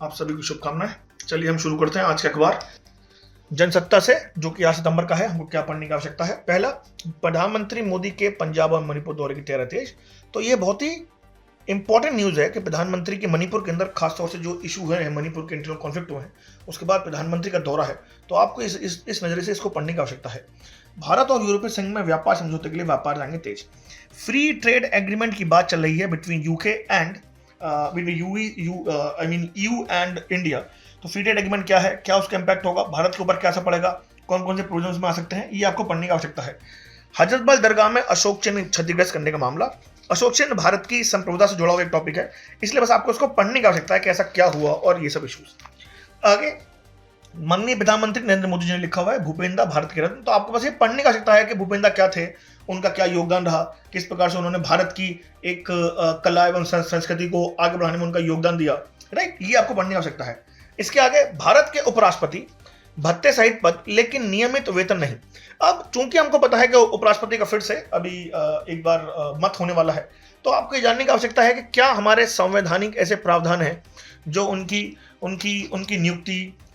आप सभी को शुभकामनाएं। चलिए हम शुरू करते हैं आज का अखबार जनसत्ता से, जो कि 8 सितंबर का है। हमको क्या पढ़ने की आवश्यकता है? पहला, प्रधानमंत्री मोदी के पंजाब और मणिपुर दौरे की तैयारी तेज। तो ये बहुत ही इंपॉर्टेंट न्यूज है कि प्रधानमंत्री के मणिपुर के अंदर खासतौर से जो इशू है, मणिपुर के इंटरनल कॉन्फ्लिक्ट हुए हैं, उसके बाद प्रधानमंत्री का दौरा है। तो आपको इस नजरिए से इसको पढ़ने की आवश्यकता है। भारत और यूरोपीय संघ में व्यापार समझौते के लिए व्यापार जाएंगे तेज। फ्री ट्रेड एग्रीमेंट की बात चल रही है between UK and EU and India. तो फ्री ट्रेड एग्रीमेंट क्या है, क्या उसका इंपैक्ट होगा, भारत के ऊपर क्या असर पड़ेगा, कौन कौन से प्रोविजंस में आ सकते हैं, ये आपको पढ़ने की आवश्यकता है। हजरतबल दरगाह में अशोक चिन्ह क्षतिग्रस्त करने का मामला। अशोक चिन्ह भारत की संप्रभुता से जुड़ा हुआ एक टॉपिक है, इसलिए बस आपको उसको पढ़ने की आवश्यकता है कि ऐसा क्या हुआ और ये सब इश्यूज। आगे, माननीय प्रधानमंत्री नरेंद्र मोदी जी ने लिखा हुआ है भूपेंद्र भारत के रत्न। तो आपको बस ये पढ़ने की आवश्यकता है कि भूपेंद्र क्या थे, उनका क्या योगदान रहा, किस प्रकार से उन्होंने भारत की एक कला एवं संस्कृति को आगे बढ़ाने में उनका योगदान दिया। राइट, ये आपको पढ़ने की आवश्यकता है। इसके आगे, भारत के उपराष्ट्रपति भत्ते सहित पद लेकिन नियमित वेतन नहीं। अब चूंकि हमको पता है कि उपराष्ट्रपति का फिर से अभी एक बार मत होने वाला है, तो आपको ये जानने की आवश्यकता है कि क्या हमारे संवैधानिक ऐसे प्रावधान हैं जो उनकी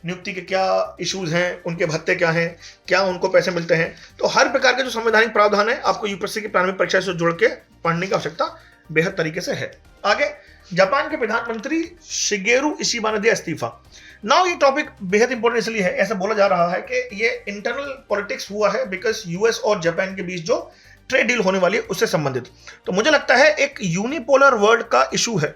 नियुक्ति के क्या इश्यूज हैं, उनके भत्ते क्या हैं, क्या उनको पैसे मिलते हैं। तो हर प्रकार के जो संवैधानिक प्रावधान है आपको यूपीएससी की प्रारंभिक परीक्षा से जुड़ के पढ़ने की आवश्यकता बेहद तरीके से है। आगे, जापान के प्रधानमंत्री शिगेरू इशिबा ने दिया इस्तीफा। नाउ ये टॉपिक बेहद इंपॉर्टेंट इसलिए है, ऐसा बोला जा रहा है कि ये इंटरनल पॉलिटिक्स हुआ है बिकॉज यूएस और जापान के बीच जो ट्रेड डील होने वाली है उससे संबंधित। तो मुझे लगता है एक यूनिपोलर वर्ल्ड का इशू है,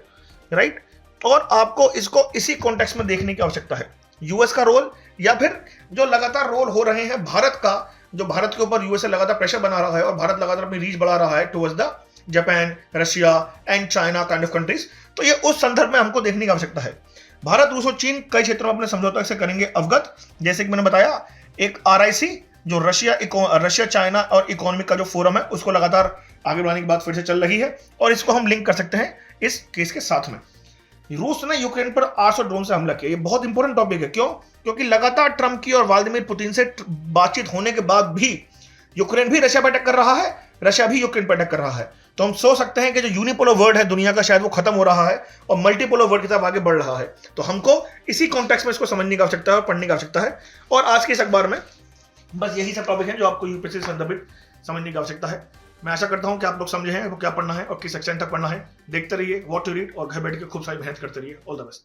राइट, और आपको इसको इसी कॉन्टेक्स्ट में देखने की आवश्यकता है। यूएस का रोल या फिर जो लगातार रोल हो रहे हैं भारत का, जो भारत के ऊपर यूएस लगातार प्रेशर बना रहा है और भारत लगातार अपनी रीच बढ़ा रहा है towards the Japan, Russia and China kind of countries. तो ये उस संदर्भ में हमको देखने की आवश्यकता है। भारत, रूस और चीन कई क्षेत्रों में अपने समझौता से करेंगे अवगत। जैसे कि मैंने बताया, एक RIC जो रशिया चाइना और इकोनॉमिक का जो फोरम है उसको लगातार आगे बढ़ाने की बात फिर से चल रही है, और इसको हम लिंक कर सकते हैं इस केस के साथ में। रूस ने यूक्रेन पर 800 ड्रोन से हमला किया। ये बहुत इंपॉर्टेंट टॉपिक है। क्यों? क्योंकि लगातार ट्रंप की और व्लादिमीर पुतिन से बातचीत होने के बाद भी यूक्रेन भी रशिया पर अटैक कर रहा है, रशिया भी यूक्रेन पर अटैक कर रहा है। तो हम सोच सकते हैं कि जो यूनिपोलर वर्ल्ड है दुनिया का, शायद वो खत्म हो रहा है और मल्टीपोलर वर्ल्ड की तरफ आगे बढ़ रहा है। तो हमको इसी कॉन्टेक्स्ट में इसको समझने की आवश्यकता है और पढ़ने की आवश्यकता है। और आज के इस अखबार में बस यही सब टॉपिक है जो आपको यूपीएससी से संदर्भित समझने की आवश्यकता है। मैं आशा करता हूं कि आप लोग समझे हैं आपको क्या पढ़ना है और किस सेक्शन तक पढ़ना है। देखते रहिए व्हाट टू रीड और घर बैठ के खूब सारी मेहनत करते रहिए। All the best.